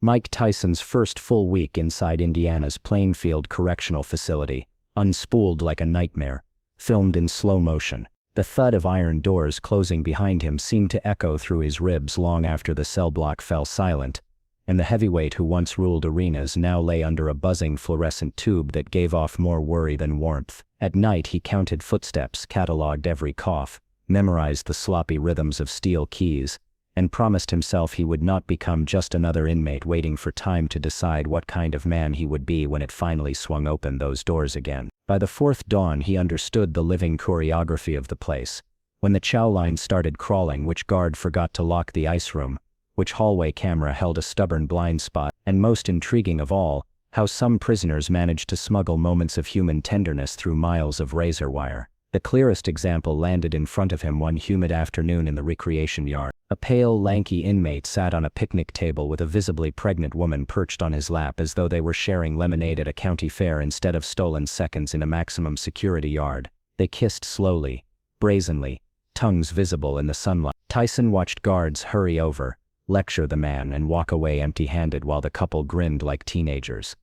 Mike Tyson's first full week inside Indiana's Plainfield Correctional Facility, unspooled like a nightmare, filmed in slow motion. The thud of iron doors closing behind him seemed to echo through his ribs long after the cell block fell silent, and the heavyweight who once ruled arenas now lay under a buzzing fluorescent tube that gave off more worry than warmth. At night he counted footsteps, catalogued every cough, memorized the sloppy rhythms of steel keys, and promised himself he would not become just another inmate waiting for time to decide what kind of man he would be when it finally swung open those doors again. By the fourth dawn he understood the living choreography of the place. When the chow line started crawling, which guard forgot to lock the ice room, which hallway camera held a stubborn blind spot, and most intriguing of all, how some prisoners managed to smuggle moments of human tenderness through miles of razor wire. The clearest example landed in front of him one humid afternoon in the recreation yard. A pale, lanky inmate sat on a picnic table with a visibly pregnant woman perched on his lap as though they were sharing lemonade at a county fair instead of stolen seconds in a maximum security yard. They kissed slowly, brazenly, tongues visible in the sunlight. Tyson watched guards hurry over, lecture the man, and walk away empty-handed while the couple grinned like teenagers.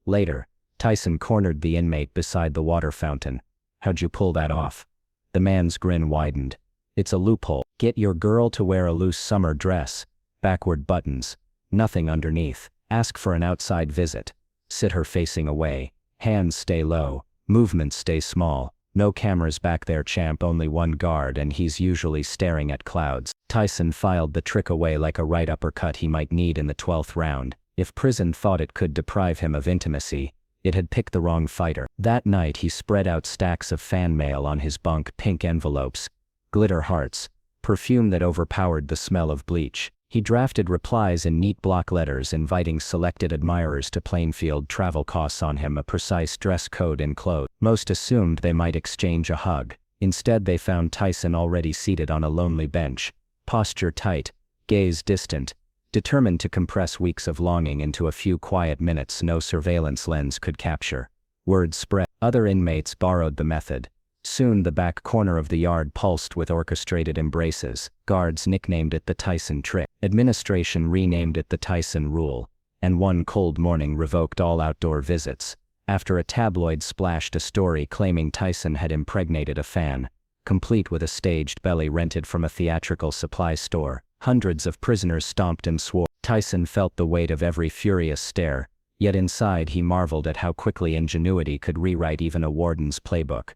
Later, Tyson cornered the inmate beside the water fountain. "How'd you pull that off?" The man's grin widened. "It's a loophole. Get your girl to wear a loose summer dress, backward buttons, nothing underneath. Ask for an outside visit. Sit her facing away. Hands stay low, movements stay small. No cameras back there, champ, only one guard, and he's usually staring at clouds." Tyson filed the trick away like a right uppercut he might need in the 12th round. If prison thought it could deprive him of intimacy, it had picked the wrong fighter. That night he spread out stacks of fan mail on his bunk, pink envelopes, glitter hearts, perfume that overpowered the smell of bleach. He drafted replies in neat block letters inviting selected admirers to Plainfield, travel costs on him, a precise dress code enclosed. Most assumed they might exchange a hug. Instead they found Tyson already seated on a lonely bench, posture tight, gaze distant, determined to compress weeks of longing into a few quiet minutes no surveillance lens could capture. Word spread. Other inmates borrowed the method. Soon the back corner of the yard pulsed with orchestrated embraces. Guards nicknamed it the Tyson trick. Administration renamed it the Tyson rule. And one cold morning revoked all outdoor visits, after a tabloid splashed a story claiming Tyson had impregnated a fan, complete with a staged belly rented from a theatrical supply store. Hundreds of prisoners stomped and swore. Tyson felt the weight of every furious stare, yet inside he marveled at how quickly ingenuity could rewrite even a warden's playbook.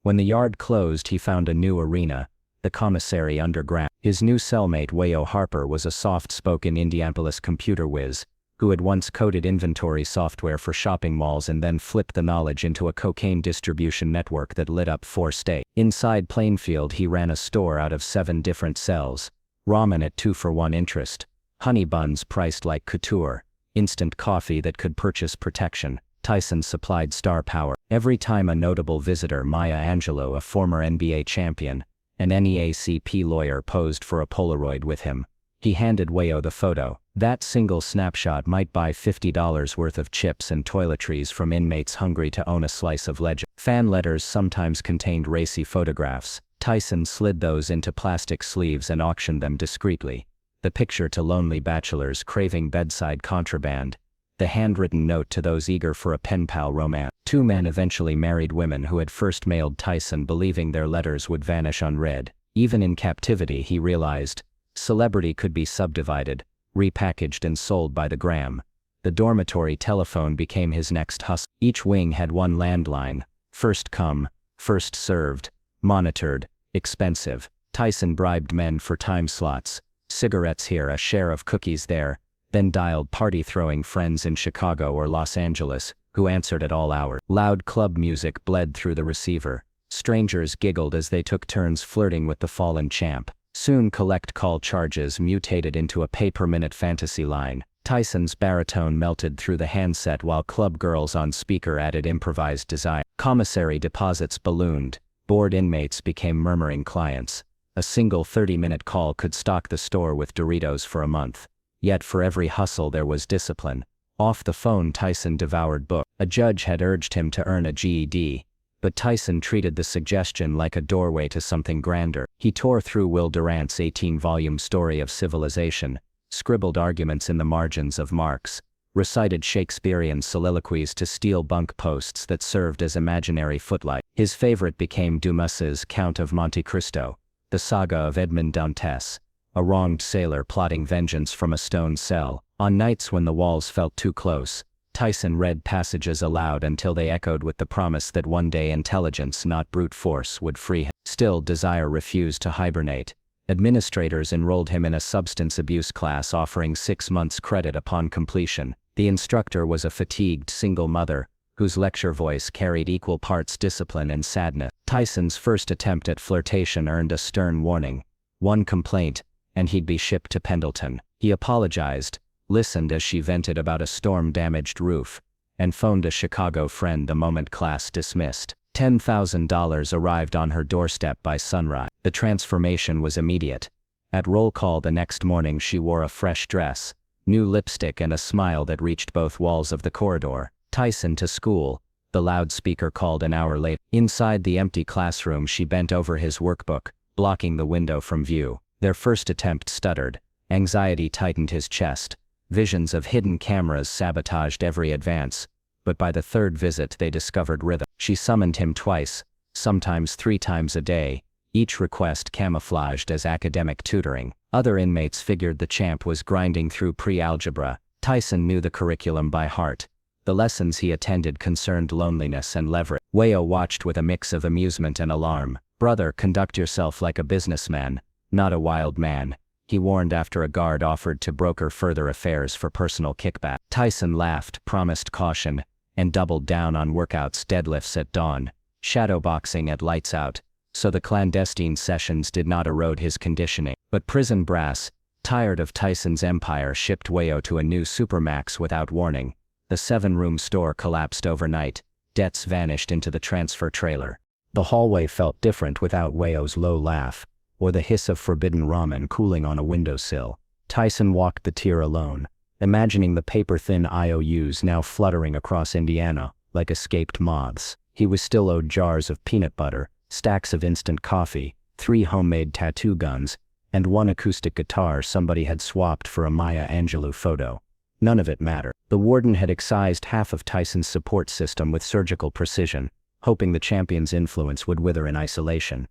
When the yard closed he found a new arena, the commissary underground. His new cellmate Wayo Harper was a soft-spoken Indianapolis computer whiz, who had once coded inventory software for shopping malls and then flipped the knowledge into a cocaine distribution network that lit up 4 states. Inside Plainfield he ran a store out of 7 different cells. Ramen at 2-for-1 interest, honey buns priced like couture, instant coffee that could purchase protection. Tyson supplied star power. Every time a notable visitor, Maya Angelou, a former NBA champion, an NEACP lawyer, posed for a Polaroid with him, he handed Wayo the photo. That single snapshot might buy $50 worth of chips and toiletries from inmates hungry to own a slice of legend. Fan letters sometimes contained racy photographs. Tyson slid those into plastic sleeves and auctioned them discreetly. The picture to lonely bachelors craving bedside contraband, the handwritten note to those eager for a pen pal romance. 2 men eventually married women who had first mailed Tyson, believing their letters would vanish unread. Even in captivity he realized, celebrity could be subdivided, repackaged and sold by the gram. The dormitory telephone became his next hustle. Each wing had one landline, first come, first served, monitored, expensive. Tyson bribed men for time slots, cigarettes here, a share of cookies there, then dialed party-throwing friends in Chicago or Los Angeles, who answered at all hours. Loud club music bled through the receiver. Strangers giggled as they took turns flirting with the fallen champ. Soon collect call charges mutated into a pay-per-minute fantasy line. Tyson's baritone melted through the handset while club girls on speaker added improvised desire. Commissary deposits ballooned. Bored inmates became murmuring clients. A single 30-minute call could stock the store with Doritos for a month. Yet for every hustle there was discipline. Off the phone Tyson devoured books. A judge had urged him to earn a GED, but Tyson treated the suggestion like a doorway to something grander. He tore through Will Durant's 18-volume story of civilization, scribbled arguments in the margins of marks, recited Shakespearean soliloquies to steel bunk posts that served as imaginary footlights. His favorite became Dumas's Count of Monte Cristo, the saga of Edmond Dantes, a wronged sailor plotting vengeance from a stone cell. On nights when the walls felt too close, Tyson read passages aloud until they echoed with the promise that one day intelligence, not brute force, would free him. Still, desire refused to hibernate. Administrators enrolled him in a substance abuse class offering 6 months credit upon completion. The instructor was a fatigued single mother, whose lecture voice carried equal parts discipline and sadness. Tyson's first attempt at flirtation earned a stern warning. One complaint, and he'd be shipped to Pendleton. He apologized, listened as she vented about a storm-damaged roof, and phoned a Chicago friend the moment class dismissed. $10,000 arrived on her doorstep by sunrise. The transformation was immediate. At roll call the next morning she wore a fresh dress, new lipstick and a smile that reached both walls of the corridor. Tyson to school, the loudspeaker called an hour later. Inside the empty classroom she bent over his workbook, blocking the window from view. Their first attempt stuttered. Anxiety tightened his chest. Visions of hidden cameras sabotaged every advance. But by the third visit they discovered rhythm. She summoned him twice, sometimes 3 times a day, each request camouflaged as academic tutoring. Other inmates figured the champ was grinding through pre-algebra. Tyson knew the curriculum by heart. The lessons he attended concerned loneliness and leverage. Wayo watched with a mix of amusement and alarm. "Brother, conduct yourself like a businessman, not a wild man," he warned after a guard offered to broker further affairs for personal kickback. Tyson laughed, promised caution, and doubled down on workouts, deadlifts at dawn, shadowboxing at lights out, so the clandestine sessions did not erode his conditioning. But prison brass, tired of Tyson's empire, shipped Wayo to a new supermax without warning. The 7-room store collapsed overnight. Debts vanished into the transfer trailer. The hallway felt different without Wayo's low laugh, or the hiss of forbidden ramen cooling on a windowsill. Tyson walked the tier alone, imagining the paper-thin IOUs now fluttering across Indiana like escaped moths. He was still owed jars of peanut butter, stacks of instant coffee, 3 homemade tattoo guns, and 1 acoustic guitar somebody had swapped for a Maya Angelou photo. None of it mattered. The warden had excised half of Tyson's support system with surgical precision, hoping the champion's influence would wither in isolation.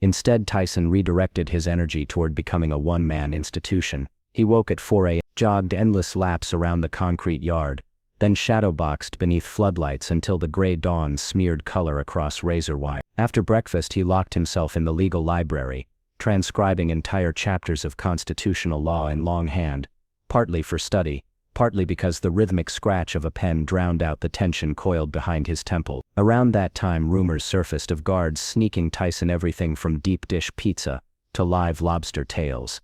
Instead, Tyson redirected his energy toward becoming a one-man institution. He woke at 4 a.m., jogged endless laps around the concrete yard, then shadowboxed beneath floodlights until the gray dawn smeared color across razor wire. After breakfast he locked himself in the legal library, transcribing entire chapters of constitutional law in longhand, partly for study, partly because the rhythmic scratch of a pen drowned out the tension coiled behind his temple. Around that time rumors surfaced of guards sneaking Tyson everything from deep dish pizza to live lobster tails.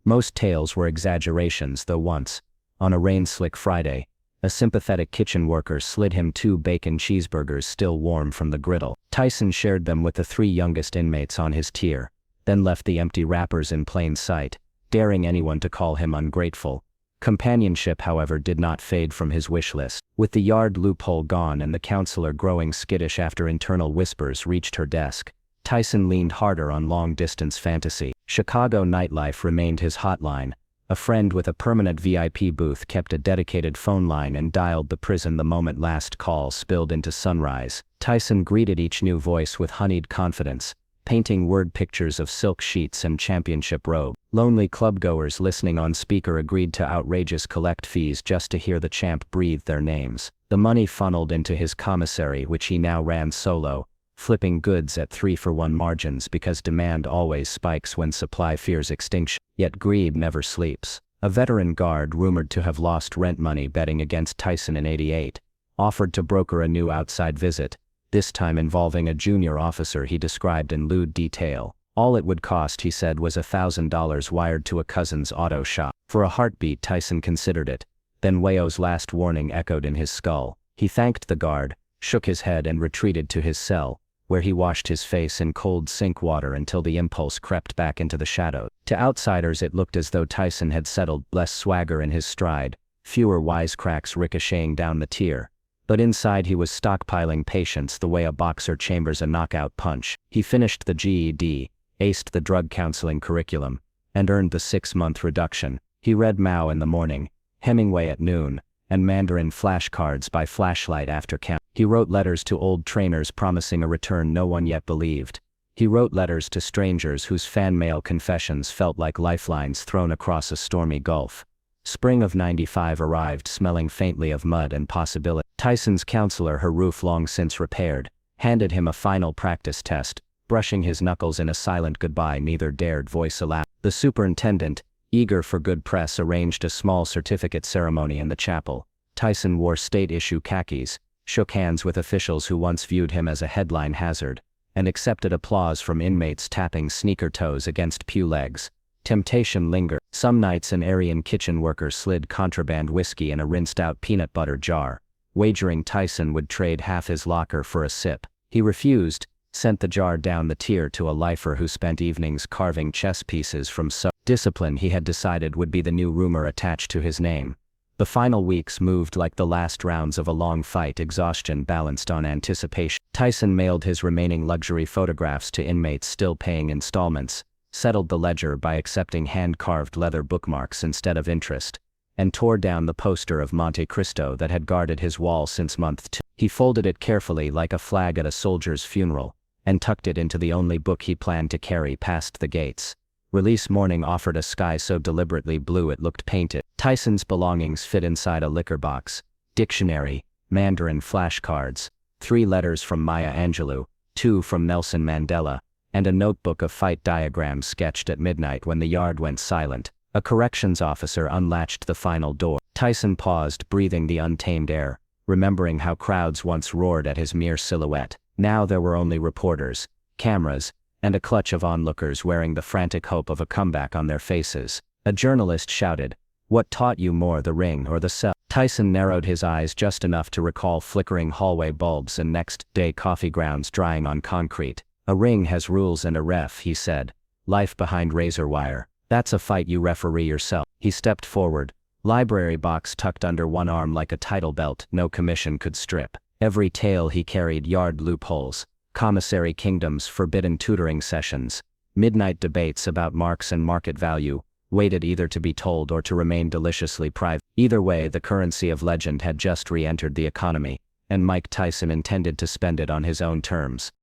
Most tales were exaggerations, though once, on a rain-slick Friday, a sympathetic kitchen worker slid him 2 bacon cheeseburgers still warm from the griddle. Tyson shared them with the 3 youngest inmates on his tier, then left the empty wrappers in plain sight, daring anyone to call him ungrateful. Companionship, however, did not fade from his wish list. With the yard loophole gone and the counselor growing skittish after internal whispers reached her desk, Tyson leaned harder on long-distance fantasy. Chicago nightlife remained his hotline. A friend with a permanent VIP booth kept a dedicated phone line and dialed the prison the moment last call spilled into sunrise. Tyson greeted each new voice with honeyed confidence, painting word pictures of silk sheets and championship robe. Lonely clubgoers listening on speaker agreed to outrageous collect fees just to hear the champ breathe their names. The money funneled into his commissary, which he now ran solo, flipping goods at 3-for-1 margins because demand always spikes when supply fears extinction. Yet greed never sleeps. A veteran guard, rumored to have lost rent money betting against Tyson in '88, offered to broker a new outside visit, this time involving a junior officer he described in lewd detail. All it would cost, he said, was $1,000 wired to a cousin's auto shop. For a heartbeat Tyson considered it, then Wayo's last warning echoed in his skull. He thanked the guard, shook his head and retreated to his cell, where he washed his face in cold sink water until the impulse crept back into the shadows. To outsiders it looked as though Tyson had settled, less swagger in his stride, fewer wisecracks ricocheting down the tier. But inside he was stockpiling patience the way a boxer chambers a knockout punch. He finished the GED, aced the drug counseling curriculum, and earned the 6-month reduction. He read Mao in the morning, Hemingway at noon, and Mandarin flashcards by flashlight after camp. He wrote letters to old trainers promising a return no one yet believed. He wrote letters to strangers whose fan mail confessions felt like lifelines thrown across a stormy gulf. Spring of '95 arrived smelling faintly of mud and possibility. Tyson's counselor, her roof long since repaired, handed him a final practice test. Brushing his knuckles in a silent goodbye neither dared voice aloud. The superintendent, eager for good press, arranged a small certificate ceremony in the chapel. Tyson wore state-issue khakis, shook hands with officials who once viewed him as a headline hazard, and accepted applause from inmates tapping sneaker toes against pew legs. Temptation lingered. Some nights an Aryan kitchen worker slid contraband whiskey in a rinsed-out peanut butter jar, wagering Tyson would trade half his locker for a sip. He refused, sent the jar down the tier to a lifer who spent evenings carving chess pieces from discipline he had decided would be the new rumor attached to his name. The final weeks moved like the last rounds of a long fight, exhaustion balanced on anticipation. Tyson mailed his remaining luxury photographs to inmates still paying installments, settled the ledger by accepting hand-carved leather bookmarks instead of interest, and tore down the poster of Monte Cristo that had guarded his wall since month 2. He folded it carefully like a flag at a soldier's funeral, and tucked it into the only book he planned to carry past the gates. Release morning offered a sky so deliberately blue it looked painted. Tyson's belongings fit inside a liquor box: dictionary, Mandarin flashcards, 3 letters from Maya Angelou, 2 from Nelson Mandela, and a notebook of fight diagrams sketched at midnight when the yard went silent. A corrections officer unlatched the final door. Tyson paused, breathing the untamed air, remembering how crowds once roared at his mere silhouette. Now there were only reporters, cameras, and a clutch of onlookers wearing the frantic hope of a comeback on their faces. A journalist shouted, "What taught you more, the ring or the cell?" Tyson narrowed his eyes just enough to recall flickering hallway bulbs and next-day coffee grounds drying on concrete. "A ring has rules and a ref," he said. "Life behind razor wire. That's a fight you referee yourself." He stepped forward, library box tucked under one arm like a title belt no commission could strip. Every tale he carried yard loopholes, commissary kingdoms, forbidden tutoring sessions, midnight debates about marks and market value, waited either to be told or to remain deliciously private. Either way, the currency of legend had just re-entered the economy, and Mike Tyson intended to spend it on his own terms.